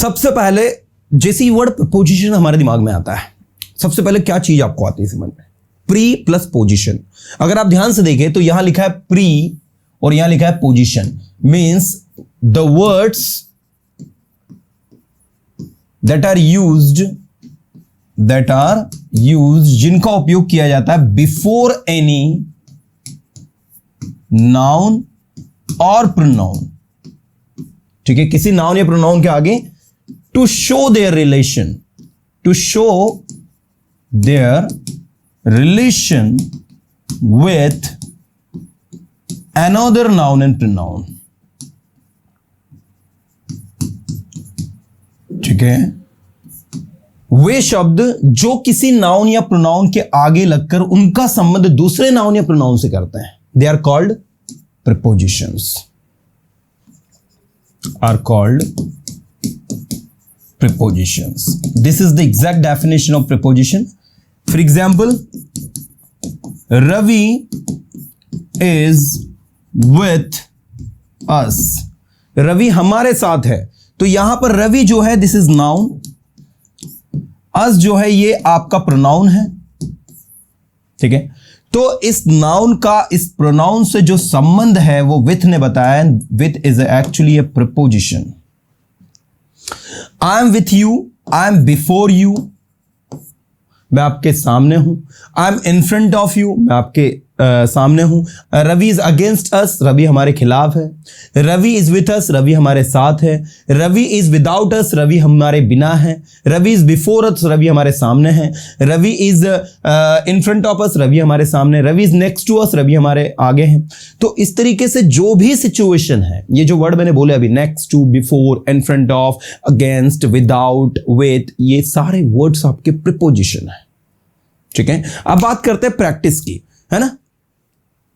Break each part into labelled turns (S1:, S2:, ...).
S1: सबसे पहले जैसे ही वर्ड प्रपोजिशन हमारे दिमाग में आता है, सबसे पहले क्या चीज आपको आती है समझ में? Pre plus position. अगर आप ध्यान से देखें तो यहां लिखा है प्री और यहां लिखा है position, means the words that are used जिनका उपयोग किया जाता है बिफोर एनी नाउन और प्रोनाउन। ठीक है, किसी नाउन या प्रोनाउन के आगे, to show their relation, with another noun and pronoun। ठीक है, वे शब्द जो किसी नाउन या प्रोनाउन के आगे लगकर उनका संबंध दूसरे नाउन या प्रोनाउन से करते हैं, they are called prepositions। This is the exact definition of preposition. For example, Ravi is with us। Ravi हमारे साथ है, तो यहां पर रवि जो है दिस इज नाउन, अस जो है ये आपका प्रोनाउन है। ठीक है, तो इस नाउन का इस प्रोनाउन से जो संबंध है वो विथ ने बताया, with is actually a preposition. I am with you, I am before you, मैं आपके सामने हूं। I am in front of you, मैं आपके सामने हूं। Ravi is against us, Ravi हमारे खिलाफ है। Ravi is with us, Ravi हमारे साथ है। Ravi is without us, Ravi हमारे बिना है। Ravi is before us, Ravi हमारे सामने है। Ravi is in front of us, Ravi हमारे सामने। Ravi is next to us, Ravi हमारे आगे है। तो इस तरीके से जो भी सिचुएशन है, ये जो वर्ड मैंने बोले अभी, next to, before, in front of, against, without, with, ये सारे वर्ड्स आपके प्रीपोजिशन है। ठीक है, अब बात करते हैं प्रैक्टिस की, है ना।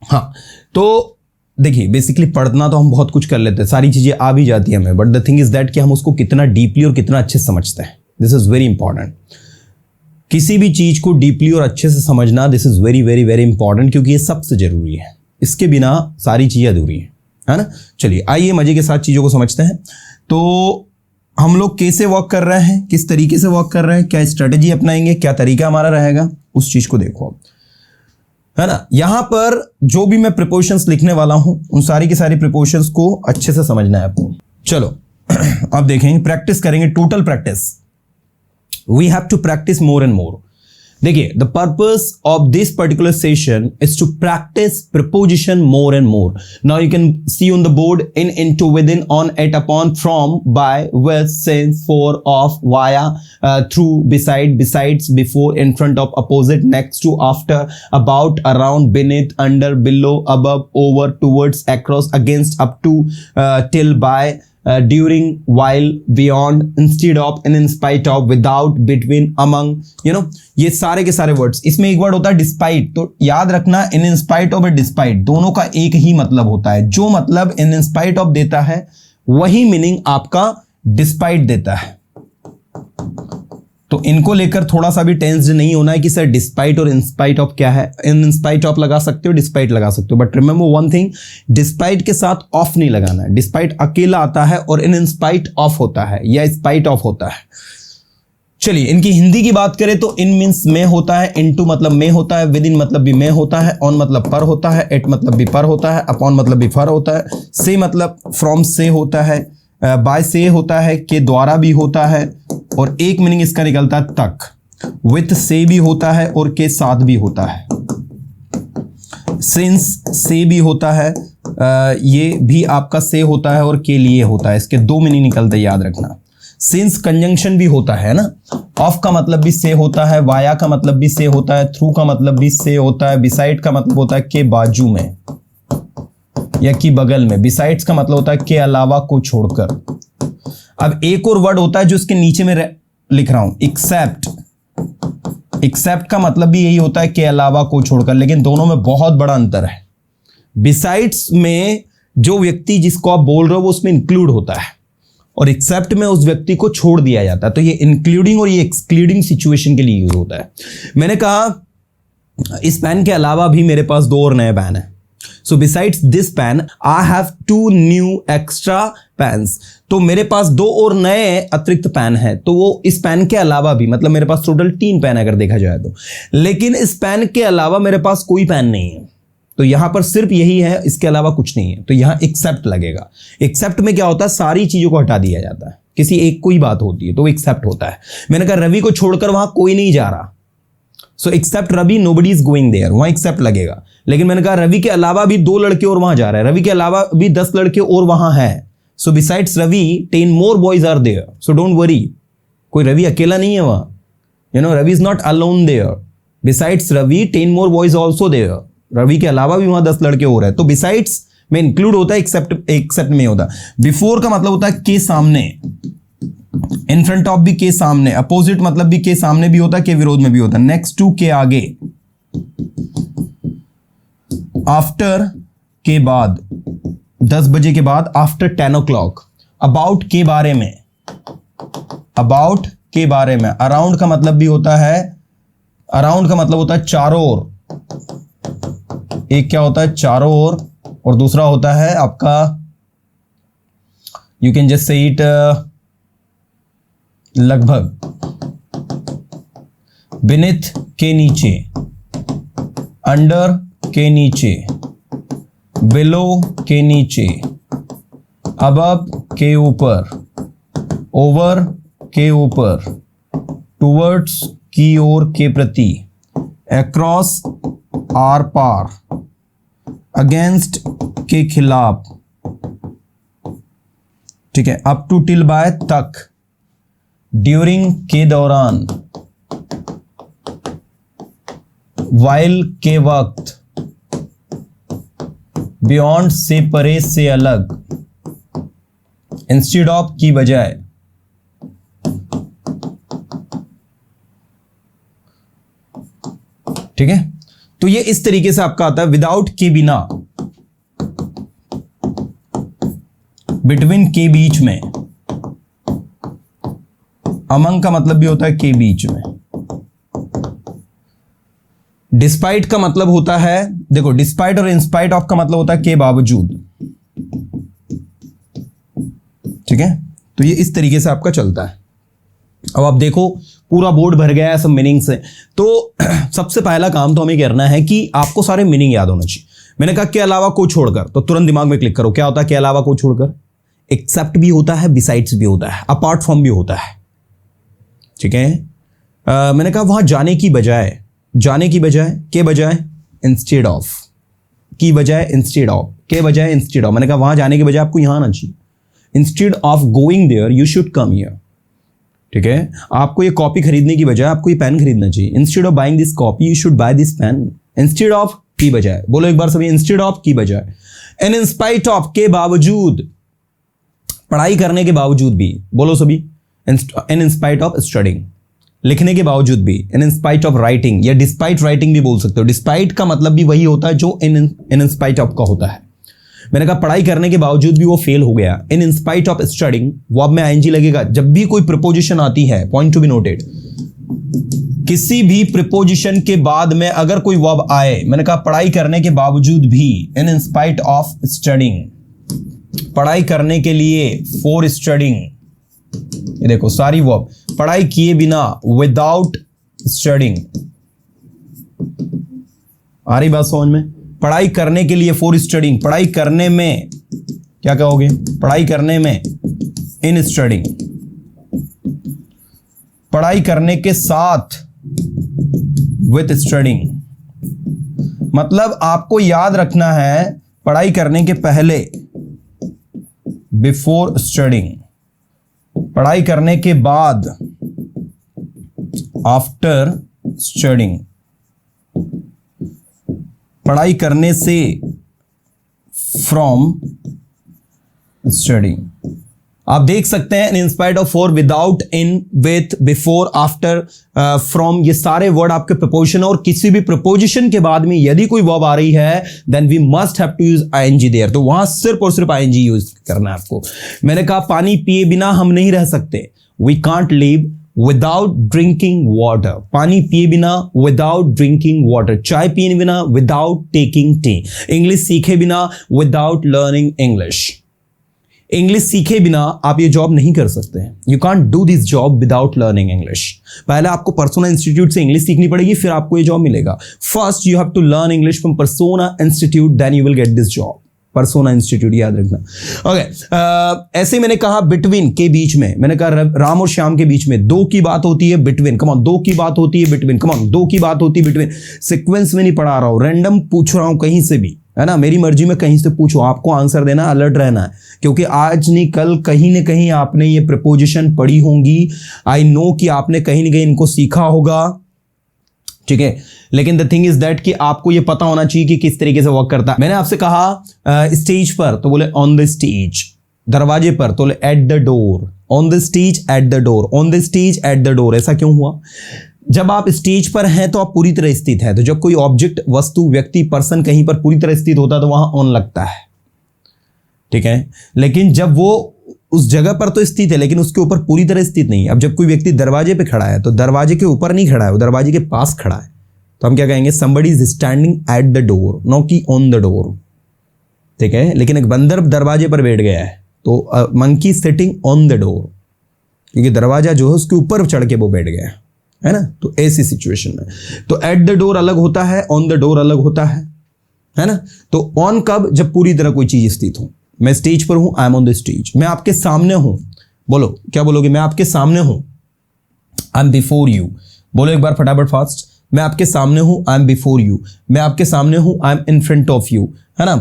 S1: हाँ, तो देखिए बेसिकली पढ़ना तो हम बहुत कुछ कर लेते हैं, सारी चीजें आ भी जाती है हमें, but the thing is that कि हम उसको कितना डीपली और कितना अच्छे से समझते हैं, दिस इज वेरी इंपॉर्टेंट। किसी भी चीज को डीपली और अच्छे से समझना, this is very very very important, क्योंकि ये सबसे जरूरी है, इसके बिना सारी चीजें अधूरी है ना। चलिए आइए मजे के साथ चीजों को समझते हैं। तो हम लोग कैसे वर्क कर रहे हैं, किस तरीके से वर्क कर रहे हैं, क्या स्ट्रेटेजी अपनाएंगे, क्या तरीका हमारा रहेगा, उस चीज को देखो, है ना। यहां पर जो भी मैं प्रीपोजिशंस लिखने वाला हूं, उन सारी की सारी प्रीपोजिशंस को अच्छे से समझना है आपको। चलो अब देखेंगे, प्रैक्टिस करेंगे, total practice. We have to practice more and more. देखिए, the purpose of this particular session is to practice preposition more and more. Now you can see on the board in, into, within, on, at, upon, from, by, with, since, for, of, via, through, beside, besides, before, in front of, opposite, next to, after, about, around, beneath, under, below, above, over, towards, across, against, up to, till, by, during, while, beyond, instead of, in spite of, without, between, among, you know, ये सारे के सारे words. इसमें एक word होता है despite, तो याद रखना इन स्पाइट ऑफ और डिस्पाइट दोनों का एक ही मतलब होता है। जो मतलब इन स्पाइट ऑफ देता है वही मीनिंग आपका डिस्पाइट देता है। तो इनको लेकर थोड़ा सा भी टेंस्ड नहीं होना है कि सर डिस्पाइट और इंस्पाइट ऑफ क्या है। इन स्पाइट ऑफ लगा सकते हो, डिस्पाइट लगा सकते हो, but remember one thing, despite के साथ ऑफ नहीं लगाना है। डिस्पाइट अकेला आता है और इन स्पाइट ऑफ होता है या स्पाइट ऑफ होता है। चलिए इनकी हिंदी की बात करें तो इन मीन्स में होता है, इनटू मतलब में होता है, विद इन मतलब भी में होता है, ऑन मतलब पर होता है, एट मतलब भी पर होता है, अपॉन मतलब भी पर होता है, से मतलब फ्रॉम से होता है, बाय से होता है, के द्वारा भी होता है, और एक मीनिंग इसका निकलता है तक। विथ से भी होता है और के साथ भी होता है। सिंस से भी होता है, ये भी आपका से होता है और के लिए होता है। इसके दो मीनिंग निकलते हैं, याद रखना। सिंस कंजंक्शन भी होता है ना, ऑफ का मतलब भी से होता है, वाया का मतलब भी से होता है, थ्रू का मतलब भी से होता है, बिसाइड का मतलब होता है के बाजू में या की बगल में। बिसाइड्स का मतलब होता है के अलावा को छोड़कर। अब एक और वर्ड होता है जो इसके नीचे में लिख रहा हूं, एक्सेप्ट। एक्सेप्ट का मतलब भी यही होता है के अलावा को छोड़कर, लेकिन दोनों में बहुत बड़ा अंतर है। बिसाइड्स में जो व्यक्ति जिसको आप बोल रहे हो वो उसमें इंक्लूड होता है, और एक्सेप्ट में उस व्यक्ति को छोड़ दिया जाता है। तो ये इंक्लूडिंग और ये एक्सक्लूडिंग सिचुएशन के लिए यूज होता है। मैंने कहा इस पेन के अलावा भी मेरे पास दो और नए पेन है, so besides this pen I have 2 new extra pens. तो मेरे पास 2 और नए अतिरिक्त पेन है। तो वो इस पेन के अलावा भी, मतलब मेरे पास टोटल 3 पेन अगर देखा जाए तो, लेकिन इस पेन के अलावा मेरे पास कोई पेन नहीं है। तो यहां पर सिर्फ यही है, इसके अलावा कुछ नहीं है। तो यहां एक्सेप्ट लगेगा। एक्सेप्ट में क्या होता है, सारी चीजों को हटा दिया जाता है, किसी एक को ही बात होती है तो एक्सेप्ट होता है। मैंने कहा रवि को छोड़कर वहां कोई नहीं जा रहा, so except Ravi nobody is going there, वहां एक्सेप्ट लगेगा। लेकिन मैंने कहा रवि के अलावा भी 2 लड़के और वहां जा रहे हैं, रवि के अलावा भी 10 लड़के और वहां है। So besides Ravi 10 more boys are there, so don't worry, कोई रवि अकेला नहीं है वहां, you know, Ravi is not alone there. Besides Ravi 10 more boys also there, Ravi के अलावा भी वहां 10 लड़के और है। तो बिसाइड्स में इंक्लूड होता है, एक्सेप्ट में होता है। बिफोर का मतलब होता है के सामने, इन फ्रंट ऑफ भी के सामने, अपोजिट मतलब भी के सामने भी होता है, के विरोध में भी होता है। नेक्स्ट टू के आगे, आफ्टर के बाद, 10 बजे के बाद, आफ्टर 10 o'clock, अबाउट के बारे में, अबाउट के बारे में। अराउंड का मतलब भी होता है, अराउंड का मतलब होता है चारों ओर। एक क्या होता है चारों ओर, और दूसरा होता है आपका, you can just say it, लगभग। बिनिथ के नीचे, अंडर के नीचे, बिलो के नीचे, अबव के ऊपर, ओवर के ऊपर, टुवर्ड्स की ओर के प्रति, अक्रॉस आर पार, अगेंस्ट के खिलाफ, ठीक है, अप टू टिल बाय तक, ड्यूरिंग के दौरान, वाइल के वक्त, बियॉन्ड से परे से अलग, इंस्टेड ऑफ की बजाय, ठीक है। तो ये इस तरीके से आपका आता है, विदाउट के बिना, बिटवीन के बीच में, अमंग का मतलब भी होता है के बीच में, डिस्पाइट का मतलब होता है, देखो डिस्पाइट और इंस्पाइट ऑफ का मतलब होता है के बावजूद, ठीक है। तो ये इस तरीके से आपका चलता है। अब आप देखो पूरा बोर्ड भर गया है सब मीनिंग से। तो सबसे पहला काम तो हमें करना है कि आपको सारे मीनिंग याद होना चाहिए। मैंने कहा के अलावा को छोड़कर, तो तुरंत दिमाग में क्लिक करो क्या होता है के अलावा को छोड़कर। एक्सेप्ट भी होता है, बिसाइड्स भी होता है, अपार्ट फ्रॉम भी होता है, ठीक है। मैंने कहा वहां जाने की बजाय, जाने की बजाय, के बजाय, इंस्टेड ऑफ, की बजाय इंस्टेड ऑफ, के बजाय इंस्टेड ऑफ। मैंने कहा वहां जाने के बजाय आपको यहां आना चाहिए। Instead of going there you should come here, ठीक है। आपको ये कॉपी खरीदने की बजाय आपको ये पेन खरीदना चाहिए। Instead of buying this copy you should buy this pen. Instead of की बजाय, बोलो एक बार सभी, इंस्टेड ऑफ की बजाय। एंड इन स्पाइट ऑफ, के बावजूद, पढ़ाई करने के बावजूद भी, बोलो सभी, and in spite of studying, लिखने के बावजूद भी, and in spite of writing, या डिस्पाइट राइटिंग भी बोल सकते हो। डिस्पाइट का मतलब भी वही होता है जो इन स्पाइट ऑफ का होता है। मैंने कहा पढ़ाई करने के बावजूद भी वो फेल हो गया। In spite of studying, verb में आईएनजी लगेगा जब भी कोई प्रीपोजिशन आती है, पॉइंट टू बी नोटेड। किसी भी प्रीपोजिशन के बाद में अगर कोई वर्ब आए, मैंने कहा पढ़ाई करने के बावजूद भी, इन स्पाइट ऑफ स्टडिंग, पढ़ाई करने के लिए, फॉर स्टडिंग, ये देखो सारी वर्ब, पढ़ाई किए बिना, विदाउट स्टडिंग, आ रही बात समझ में। पढ़ाई करने के लिए, फॉर स्टडिंग, पढ़ाई करने में, क्या कहोगे, पढ़ाई करने में, इन स्टडिंग, पढ़ाई करने के साथ, विथ स्टडिंग। मतलब आपको याद रखना है पढ़ाई करने के पहले, बिफोर स्टडिंग, पढ़ाई करने के बाद, आफ्टर स्टडिंग, पढ़ाई करने से, फ्रॉम स्टडिंग। आप देख सकते हैं in spite of, for, without, in, with, before, after, from, ये सारे वर्ड आपके प्रपोजिशन, और किसी भी प्रपोजिशन के बाद में यदि कोई वर्ब आ रही है then we must have to use ING there. तो वहां सिर्फ और सिर्फ आईएनजी यूज करना है आपको। मैंने कहा पानी पिए बिना हम नहीं रह सकते, we can't live without drinking water, पानी पिए बिना विदाउट ड्रिंकिंग वाटर, चाय पिए बिना विदाउट टेकिंग टी, इंग्लिश सीखे बिना विदाउट लर्निंग इंग्लिश। इंग्लिश सीखे बिना आप ये जॉब नहीं कर सकते हैं। You can't do this job without learning English. पहले आपको पर्सोना इंस्टीट्यूट से इंग्लिश सीखनी पड़ेगी, फिर आपको ये जॉब मिलेगा। First you have to learn English from Persona institute, then you will get this job. Persona institute याद रखना। ओके, ऐसे मैंने कहा बिटवीन के बीच में, मैंने कहा राम और श्याम के बीच में दो की बात होती है बिटवीन, कम ऑन, दो की बात होती है बिटवीन, कम ऑन, दो की बात होती है बिटवीन। सीक्वेंस में नहीं पढ़ा रहा हूं, रैंडम पूछ रहा हूं कहीं से भी, है ना, मेरी मर्जी में कहीं से पूछो, आपको आंसर देना, अलर्ट रहना है, क्योंकि आज नहीं कल कहीं ना कहीं आपने ये प्रीपोजिशन पढ़ी होंगी। आई नो कि आपने कहीं ना कहीं इनको सीखा होगा, ठीक है, लेकिन द थिंग इज दैट कि आपको ये पता होना चाहिए कि किस तरीके से वर्क करता है। मैंने आपसे कहा स्टेज पर, तो बोले ऑन द स्टेज, दरवाजे पर तो बोले at the door, on the stage at the door, on the stage at the door. ऐसा क्यों हुआ? जब आप स्टेज पर हैं तो आप पूरी तरह स्थित हैं, तो जब कोई ऑब्जेक्ट, वस्तु, व्यक्ति, पर्सन कहीं पर पूरी तरह स्थित होता है तो वहां ऑन लगता है, ठीक है। लेकिन जब वो उस जगह पर तो स्थित है लेकिन उसके ऊपर पूरी तरह स्थित नहीं है। अब जब कोई व्यक्ति दरवाजे पे खड़ा है तो दरवाजे के ऊपर नहीं खड़ा है, वो दरवाजे के पास खड़ा है, तो हम क्या कहेंगे? somebody is standing at the door, no कि on the door, ठीक है। लेकिन एक बंदर दरवाजे पर बैठ गया है तो monkey sitting on the door, क्योंकि दरवाजा जो है उसके ऊपर चढ़ के वो बैठ गया है ना। तो ऐसी सिचुएशन में तो एट द डोर अलग होता है, ऑन द डोर अलग होता है ना। तो ऑन कब? जब पूरी तरह कोई चीज स्थित हो। मैं स्टेज पर हूं, I M on the stage, मैं आपके सामने हूं, बोलो क्या बोलोगे? मैं आपके सामने हूं, आई एम बिफोर यू, बोलो एक बार फटाफट फास्ट। मैं आपके सामने हूं, आई एम बिफोर यू, मैं आपके सामने हूं, I am in front of you, है ना।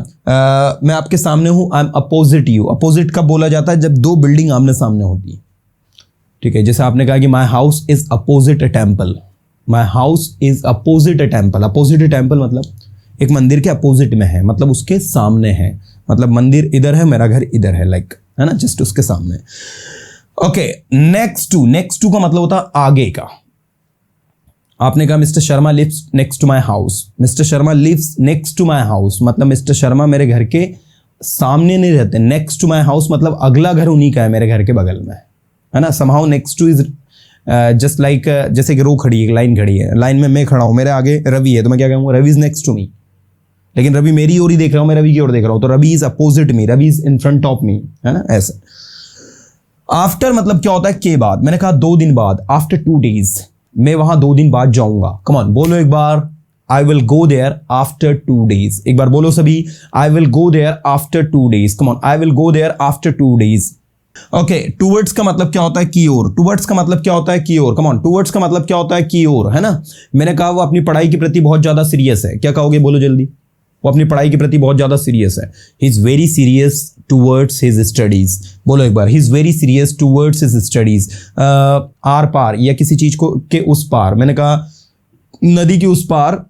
S1: मैं आपके सामने हूं, I M opposite you. Opposite कब बोला जाता है? जब दो बिल्डिंग आमने सामने होती है, ठीक है। जैसे आपने कहा कि my house is opposite a temple, my house is opposite a temple. Opposite a temple मतलब एक मंदिर के अपोजिट में है, मतलब उसके सामने है, मतलब मंदिर इधर है, मेरा घर इधर है, लाइक, है ना, जस्ट उसके सामने। ओके, नेक्स्ट टू का मतलब होता है आगे का। आपने कहा mister Sharma lives next to my house, mister Sharma lives next to my house मतलब मिस्टर शर्मा मेरे घर के सामने नहीं रहते। नेक्स्ट टू माई हाउस मतलब अगला घर उन्हीं का है, मेरे घर के बगल में, है ना। Somehow next two is just like, जैसे कि रो खड़ी है, लाइन खड़ी है, लाइन में मैं खड़ा हूं, मेरे आगे रवि है, तो मैं क्या कहूँगा? Ravi is next to me. लेकिन रवि मेरी ओर ही देख रहा हूं, मैं रवि की ओर देख रहा हूं, तो Ravi is opposite me, Ravi is in front of me, है ना, ऐसे। आफ्टर मतलब क्या होता है? के बाद। मैंने कहा 2 दिन बाद, आफ्टर 2 days, मैं वहां 2 दिन बाद जाऊंगा। कम ऑन, बोलो एक बार, I will go there after 2 days। एक बार बोलो सभी, I will go there after 2 days। Come on, I will go there after 2 days। Okay, towards का मतलब क्या होता है? की ओर। टूवर्ड्स का मतलब क्या होता है? की ओर। कम ऑन, टूवर्ड्स का मतलब क्या होता है? की ओर, है ना। मैंने कहा वो अपनी पढ़ाई के प्रति बहुत ज्यादा सीरियस है। क्या कहोगे? बोलो जल्दी। वो अपनी पढ़ाई के प्रति बहुत ज्यादा सीरियस है। He is very serious towards his studies. बोलो एक बार, he is very serious towards his studies. आर पार या किसी चीज को के उस पार। मैंने कहा नदी के उस पार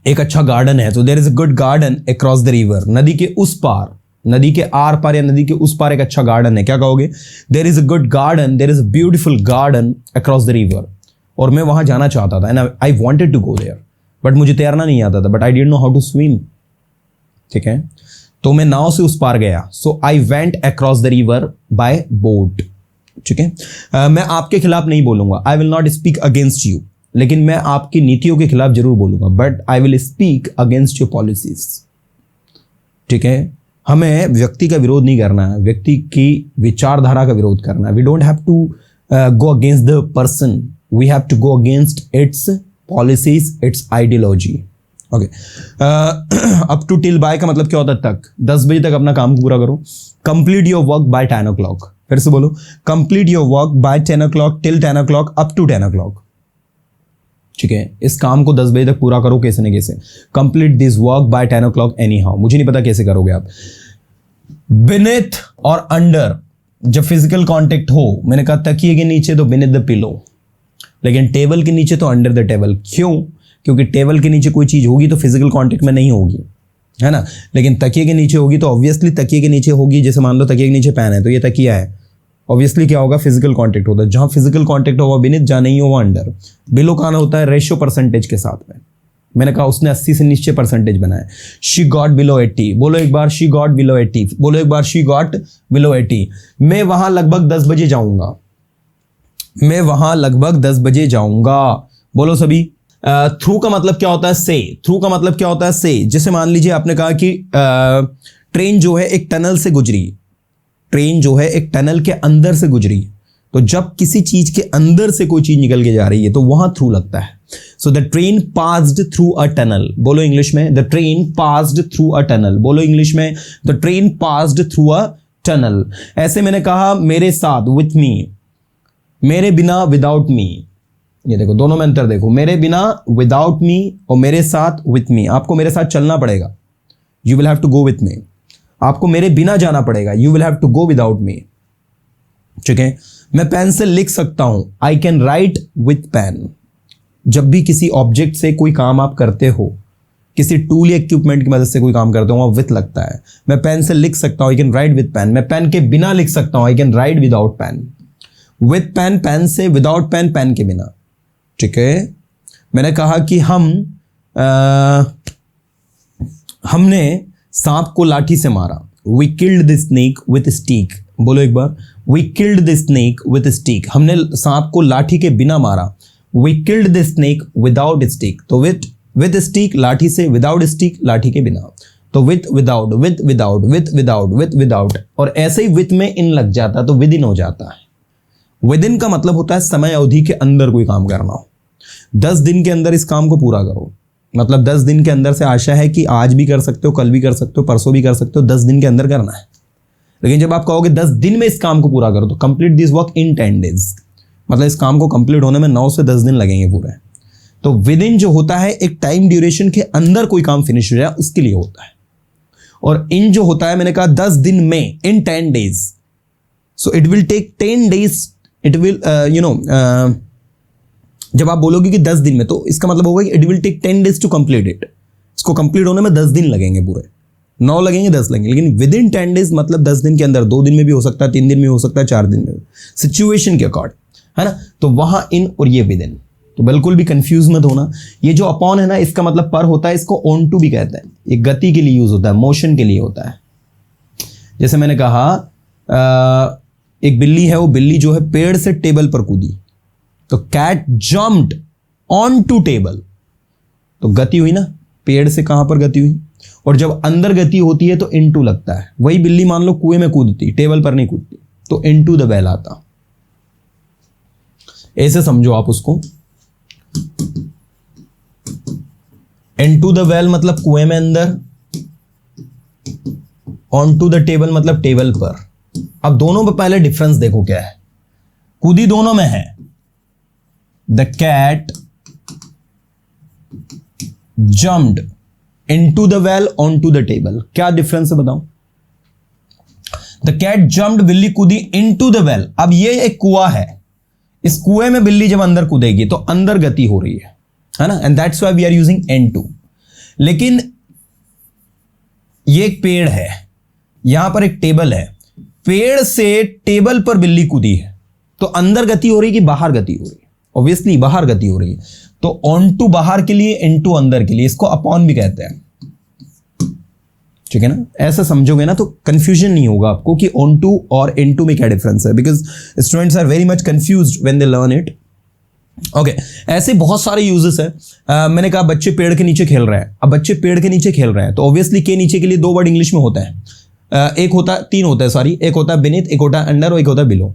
S1: एक अच्छा गार्डन है, तो there is a good garden across the river. नदी के उस पार, नदी के आर पार या नदी के उस पार एक अच्छा गार्डन है। क्या कहोगे? There is a good garden, there is a beautiful garden across the river. और मैं वहां जाना चाहता था, and I wanted to go there, but मुझे तैरना नहीं आता था, but I didn't know how to swim, ठीक है। तो मैं नाव से उस पार गया, so I went across the river by boat, ठीक है। मैं आपके खिलाफ नहीं बोलूंगा, I will not speak against you, लेकिन मैं आपकी नीतियों के खिलाफ जरूर बोलूंगा, but I will speak against your policies, ठीक है। हमें व्यक्ति का विरोध नहीं करना है, व्यक्ति की विचारधारा का विरोध करना है। We don't have to go against the person, we have to go against its policies, its ideology. Okay, up to till by का मतलब क्या होता है? तक। 10 बजे तक अपना काम पूरा करो। Complete your work by 10 o'clock। फिर से बोलो, complete your work by 10 o'clock, till 10 o'clock, up to 10 o'clock, ठीक है। इस काम को 10 बजे तक पूरा करो कैसे न कैसे। Complete this work by 10 o'clock any how. मुझे नहीं पता कैसे करोगे आप। बिनेथ और अंडर जब फिजिकल कॉन्टेक्ट हो, मैंने कहा तकिए के नीचे तो बिनेथ द पिलो, लेकिन टेबल के नीचे तो अंडर द टेबल। क्यों? क्योंकि टेबल के नीचे कोई चीज होगी तो फिजिकल कांटेक्ट में नहीं होगी, है ना, लेकिन तकिए के नीचे होगी तो ऑब्वियसली तकिए के नीचे होगी। जैसे मान लो तकिए के नीचे पेन है तो ये तकिया है, ऑब्वियसली क्या होगा? फिजिकल कांटेक्ट होता है। जहां फिजिकल कांटेक्ट होगा बिनेथ, जहां नहीं होगा अंडर। बिलो का होता है रेशियो परसेंटेज के साथ में। मैंने कहा उसने 80 से नीचे परसेंटेज बनाया। She got below 80। बोलो एक बार, शी गॉट बिलो 80। बोलो एक बार, शी गॉट बिलो 80। मैं वहां लगभग 10 बजे जाऊंगा। मैं वहां लगभग 10 बजे जाऊंगा। बोलो सभी। थ्रू का मतलब क्या होता है? से। थ्रू का मतलब क्या होता है? से। जैसे मान लीजिए आपने कहा कि ट्रेन जो है एक टनल से गुजरी, ट्रेन जो है एक टनल के अंदर से गुजरी, तो जब किसी चीज के अंदर से कोई चीज निकल के जा रही है तो वहां थ्रू लगता है। So the train passed through a tunnel. बोलो इंग्लिश में, the train passed through a tunnel. बोलो इंग्लिश में, the train passed through a tunnel. ऐसे मैंने कहा मेरे साथ, विथ मी, मेरे बिना, विदाउट मी। ये देखो दोनों में अंतर देखो, मेरे बिना विदाउट मी और मेरे साथ विथ मी। आपको मेरे साथ चलना पड़ेगा, you will have to go with me. आपको मेरे बिना जाना पड़ेगा, you will have to go without me. ठीक है। मैं पेन से लिख सकता हूं, I can write with pen. जब भी किसी ऑब्जेक्ट से कोई काम आप करते हो, किसी टूल या इक्विपमेंट की मदद से कोई काम करते हो, वहां विथ लगता है। मैं पेन से लिख सकता हूं, I can write with pen. मैं पेन के बिना लिख सकता हूं, I can write without pen. With pen pen से, विदाउट पेन पेन के बिना। ठीक है। मैंने कहा कि हमने सांप को लाठी से मारा। We killed the snake with stick. बोलो एक बार, we killed the snake with stick. हमने सांप को लाठी के बिना मारा। We killed the snake without stick. तो विथ स्टिक लाठी से, विदाउट स्टिक लाठी के बिना। तो with without, with without, with without, with without. और ऐसे ही विथ में इन लग जाता तो विद इन हो जाता है। विद इन का मतलब होता है समय अवधि के अंदर कोई काम करना हो। 10 दिन के अंदर इस काम को पूरा करो। मतलब 10 दिन के अंदर से आशा है कि आज भी कर सकते हो, कल भी कर सकते हो, परसों भी कर सकते हो, 10 दिन के अंदर करना है। लेकिन जब आप कहोगे 10 दिन में इस काम को पूरा करो, तो complete this work in 10 days. मतलब इस काम को कंप्लीट होने में 9 से 10 दिन लगेंगे पूरे। तो विद इन जो होता है एक टाइम ड्यूरेशन के अंदर कोई काम फिनिश हो जाए, उसके लिए होता है। और इन जो होता है, मैंने कहा 10 दिन में, in 10 days. So it will take 10 days. It will जब आप बोलोगे कि 10 दिन में, तो इसका मतलब होगा कि it will take 10 days to complete it. इसको कंप्लीट होने में 10 दिन लगेंगे पूरे। 9 लगेंगे, 10 लगेंगे। लेकिन विद इन 10 डेज मतलब 10 दिन के अंदर, 2 दिन में भी हो सकता है, 3 दिन में हो सकता है, 4 दिन में, सिचुएशन के अकॉर्डिंग, है ना। तो वहां इन और ये विद इन। तो बिल्कुल भी कंफ्यूज मत होना। ये जो अपॉन है ना, इसका मतलब पर होता है, इसको ऑन टू भी कहते हैं। ये गति के लिए यूज होता है, मोशन के लिए होता है। जैसे मैंने कहा एक बिल्ली है, वो बिल्ली जो है पेड़ से टेबल पर कूदी, तो cat jumped on to table. तो गति हुई ना, पेड़ से कहां पर गति हुई। और जब अंदर गति होती है तो इनटू लगता है। वही बिल्ली मान लो कुएं में कूदती, टेबल पर नहीं कूदती, तो इनटू द वेल आता। ऐसे समझो आप उसको। इनटू द वेल मतलब कुएं में अंदर, ऑन टू द टेबल मतलब टेबल पर। अब दोनों में पहले डिफरेंस देखो क्या है। कूदी दोनों में है। The cat jumped into the well on to the table. क्या डिफरेंस है बताओ। द कैट जम्प्ड, बिल्ली कूदी इनटू द वेल। अब ये एक कुआं है, इस कुएं में बिल्ली जब अंदर कूदेगी तो अंदर गति हो रही है ना। And that's why we are using into. लेकिन ये एक पेड़ है, यहां पर एक टेबल है, पेड़ से टेबल पर बिल्ली कूदी है, तो अंदर गति हो रही है कि बाहर गति हो रही है? ऑब्वियसली बाहर गति हो रही है। तो ऑन टू बाहर के लिए, इनटू अंदर के लिए। इसको अपॉन भी कहते हैं। ठीक है ना। ऐसा समझोगे ना तो कंफ्यूजन नहीं होगा आपको कि ऑन टू और इनटू में क्या डिफरेंस है, because students are very much confused when they learn it. Okay, ऐसे बहुत सारे यूजेस है। मैंने कहा बच्चे पेड़ के नीचे खेल रहे हैं। अब बच्चे पेड़ के नीचे खेल रहे हैं तो ऑब्वियसली के नीचे के लिए 2 वर्ड इंग्लिश में होता है। एक होता है, 3 होता है सॉरी। एक होता है बेनिथ, एक होता है अंडर और एक होता है बिलो।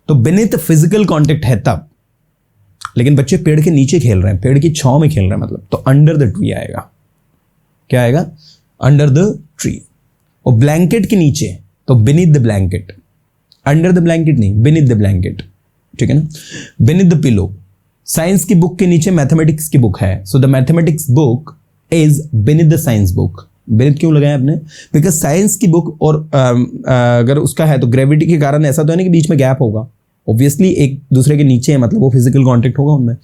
S1: तो बेनिथ फिजिकल कॉन्टेक्ट है तब, लेकिन बच्चे पेड़ के नीचे खेल रहे हैं, पेड़ की छांव में खेल रहे हैं, मतलब तो अंडर द ट्री आएगा। क्या आएगा? Under the tree. और ब्लैंकेट के नीचे तो beneath the blanket, under the blanket नहीं, beneath द ब्लैंकेट। ठीक है ना। beneath the pillow. साइंस की बुक के नीचे मैथमेटिक्स की बुक है, so the mathematics book is beneath the science book. beneath क्यों लगाया आपने? बिकॉज साइंस की बुक और अगर उसका है तो ग्रेविटी के कारण ऐसा तो है ना कि बीच में गैप होगा। ऑब्वियसली एक दूसरे के नीचे है, मतलब वो फिजिकल कॉन्टेक्ट होगा उनमें।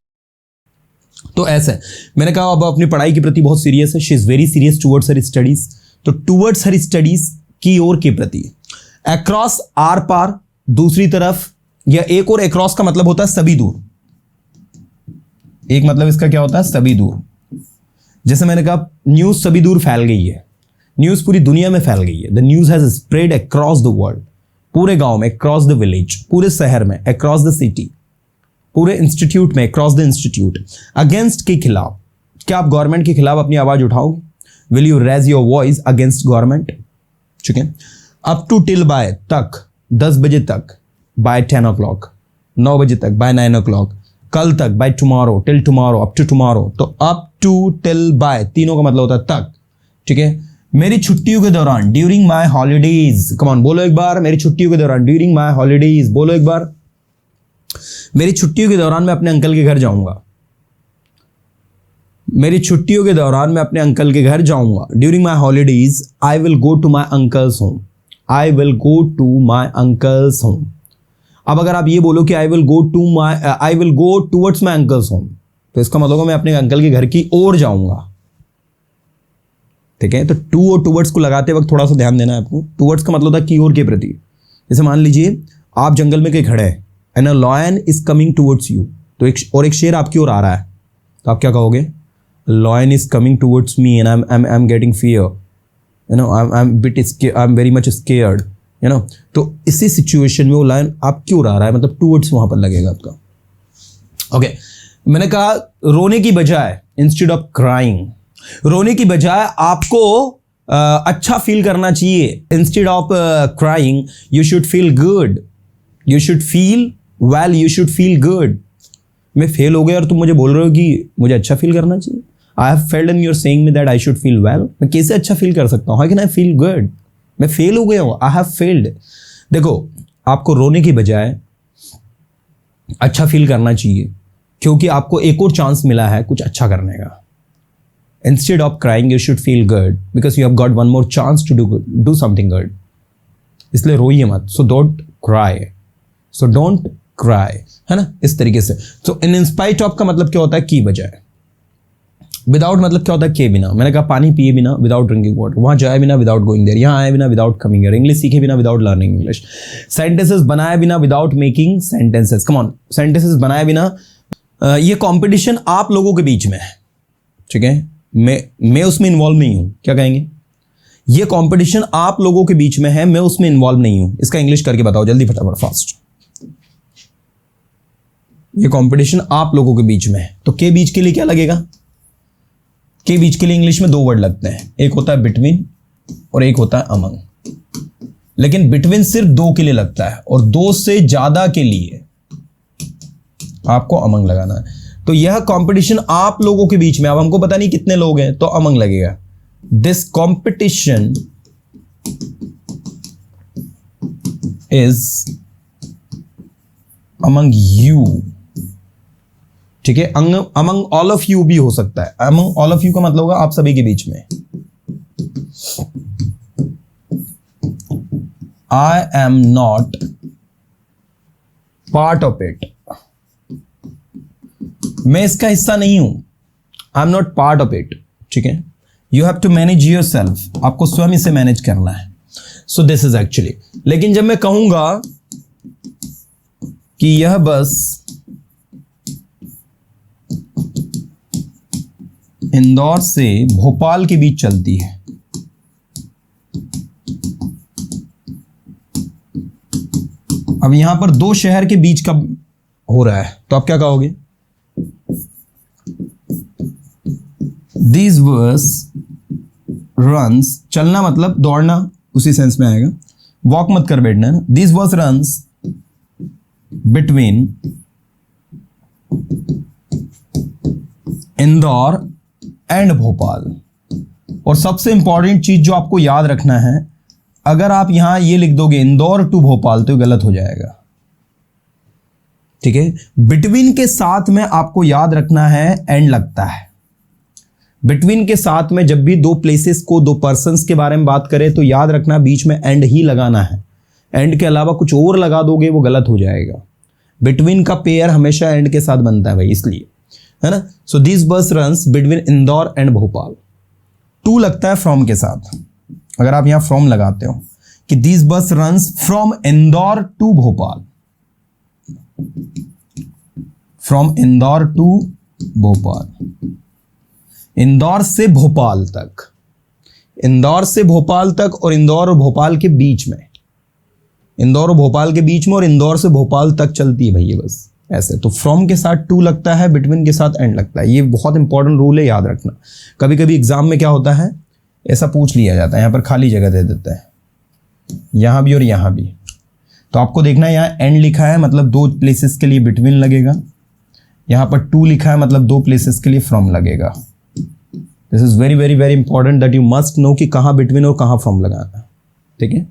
S1: तो ऐसे मैंने कहा अब अपनी पढ़ाई के प्रति बहुत सीरियस है। She is very serious towards her studies. तो टुवर्ड्स हर स्टडीज की ओर के प्रति। अक्रॉस आर पार, दूसरी तरफ, या एक और अक्रॉस का मतलब होता है सभी दूर। एक मतलब इसका क्या होता है? सभी दूर। जैसे मैंने कहा न्यूज सभी दूर फैल गई है, न्यूज पूरी दुनिया में फैल गई है। The news has spread across the world, पूरे गांव में, अक्रॉस द विलेज, पूरे शहर में, अक्रॉस द सिटी। पूरे इंस्टीट्यूट में, क्रॉस द इंस्टीट्यूट, अगेंस्ट के खिलाफ, क्या आप गवर्नमेंट के खिलाफ अपनी आवाज उठाओगे? Will you raise your voice against government? ठीक है। अप टू टिल बाय तक, 10 बजे तक, बाय 10 o'clock, 9 बजे तक, बाय 9 o'clock, कल तक, by tomorrow, till tomorrow, up to tomorrow. तो अप टू टिल बाय तीनों का मतलब होता है तक। ठीक है। मेरी छुट्टियों के दौरान, during my holidays, come on बोलो एक बार, मेरी छुट्टियों के दौरान, ड्यूरिंग माई हॉलीडेज, बोलो एक बार, मेरी छुट्टियों के दौरान मैं अपने अंकल के घर जाऊंगा, मेरी छुट्टियों के दौरान मैं अपने अंकल के घर जाऊंगा। During my holidays I will go to my uncle's home, I will go to my uncle's home. अब अगर आप ये बोलो कि I will go towards my uncle's home, तो इसका मतलब मैं अपने अंकल के घर की ओर जाऊंगा। ठीक है। तो टू और टूवर्ड्स को लगाते वक्त थोड़ा सा ध्यान देना है आपको। टूवर्ड्स का मतलब होता है की ओर के प्रति। जैसे मान लीजिए आप जंगल में कहीं खड़े हैं and a lion is coming towards you, तो एक शेर आपकी ओर आ रहा है, तो आप क्या कहोगे? Lion is coming towards me and I am getting fear, you know, I am very much scared, you know. तो इसी सिचुएशन में वो लायन आपकी ओर आ रहा है, मतलब टूवर्ड्स वहां पर लगेगा आपका। ओके। मैंने कहा रोने की बजाय, इंस्टेड ऑफ क्राइंग, रोने की बजाय आपको अच्छा फील करना चाहिए। Instead of crying you should feel good, you should feel well, you should feel good. मैं फेल हो गया और तुम मुझे बोल रहे हो कि मुझे अच्छा फील करना चाहिए। I have failed and you are saying me that I should feel well. मैं कैसे अच्छा फील कर सकता हूँ? How can I feel good? मैं फेल हो गया हूँ, आई हैव फेल्ड। देखो, आपको रोने की बजाय अच्छा फील करना चाहिए, क्योंकि आपको एक और चांस मिला है कुछ अच्छा करने का। Instead of crying, you should feel good because you have got one more chance to do something good. इसलिए रोइए मत। So don't cry. So don't cry. है ना, इस तरीके से। So in spite of का मतलब क्या होता है? की बजाय। Without मतलब क्या होता है? के बिना। मैंने कहा पानी पिए बिना, without drinking water। वहां जाए बिना, without going there। यहाँ आए बिना, without coming here। इंग्लिश सीखे बिना, without learning English। Sentences बनाए बिना, without making sentences। Come on, sentences बनाए बिना। ये कंपटीशन आप लोगों के बीच में है, ठीक है। मैं उसमें इन्वॉल्व नहीं हूं। क्या कहेंगे? ये कंपटीशन आप लोगों के बीच में है, मैं उसमें इन्वॉल्व नहीं हूं। इसका इंग्लिश करके बताओ जल्दी, फटाफट, फास्ट। ये कंपटीशन आप लोगों के बीच में है, तो के बीच के लिए क्या लगेगा? के बीच के लिए इंग्लिश में 2 वर्ड लगते हैं, एक होता है बिटवीन और एक होता है अमंग। लेकिन बिटवीन सिर्फ 2 के लिए लगता है और 2 से ज्यादा के लिए आपको अमंग लगाना है। तो यह कंपटीशन आप लोगों के बीच में, अब हमको पता नहीं कितने लोग हैं, तो अमंग लगेगा। This competition is among you, ठीक है। अमंग ऑल ऑफ यू भी हो सकता है। अमंग ऑल ऑफ यू का मतलब होगा आप सभी के बीच में। I am not part of it, मैं इसका हिस्सा नहीं हूं। I am not part of it, ठीक है। You have to manage your self, आपको स्वयं इसे मैनेज करना है। So this is actually. लेकिन जब मैं कहूंगा कि यह बस इंदौर से भोपाल के बीच चलती है, अब यहां पर 2 शहर के बीच का हो रहा है, तो आप क्या कहोगे? This bus runs, चलना मतलब दौड़ना, उसी सेंस में आएगा। वॉक मत कर बैठना है ना। This bus runs between Indore and Bhopal. और सबसे इंपॉर्टेंट चीज जो आपको याद रखना है, अगर आप यहां ये लिख दोगे इंदौर टू भोपाल तो गलत हो जाएगा, ठीक है। बिटवीन के साथ में आपको याद रखना है एंड लगता है। बिटवीन के साथ में जब भी 2 प्लेसेस को, 2 पर्सन्स के बारे में बात करें तो याद रखना बीच में एंड ही लगाना है। एंड के अलावा कुछ और लगा दोगे वो गलत हो जाएगा। बिटवीन का पेयर हमेशा एंड के साथ बनता है भाई, इसलिए, है ना। So this bus runs between Indore and Bhopal. To लगता है फ्रॉम के साथ। अगर आप यहां फ्रॉम लगाते हो कि this bus runs from Indore to Bhopal, from Indore to Bhopal, Indore से भोपाल तक, इंदौर से भोपाल तक और इंदौर और भोपाल के बीच में, इंदौर और भोपाल के बीच में और इंदौर से भोपाल तक चलती है भैया बस। ऐसे। तो फ्रॉम के साथ टू लगता है, बिटवीन के साथ एंड लगता है। ये बहुत इंपॉर्टेंट रूल है, याद रखना। कभी कभी एग्जाम में क्या होता है, ऐसा पूछ लिया जाता है, यहाँ पर खाली जगह दे देता है, यहाँ भी और यहाँ भी। तो आपको देखना है यहाँ एंड लिखा है मतलब 2 प्लेसेस के लिए बिटवीन लगेगा, यहाँ पर 2 लिखा है मतलब 2 प्लेसेस के लिए फ्रॉम लगेगा। This is very very very important that you must know कि कहाँ बिटवीन और कहाँ फ्रॉम लगाना है, ठीक है।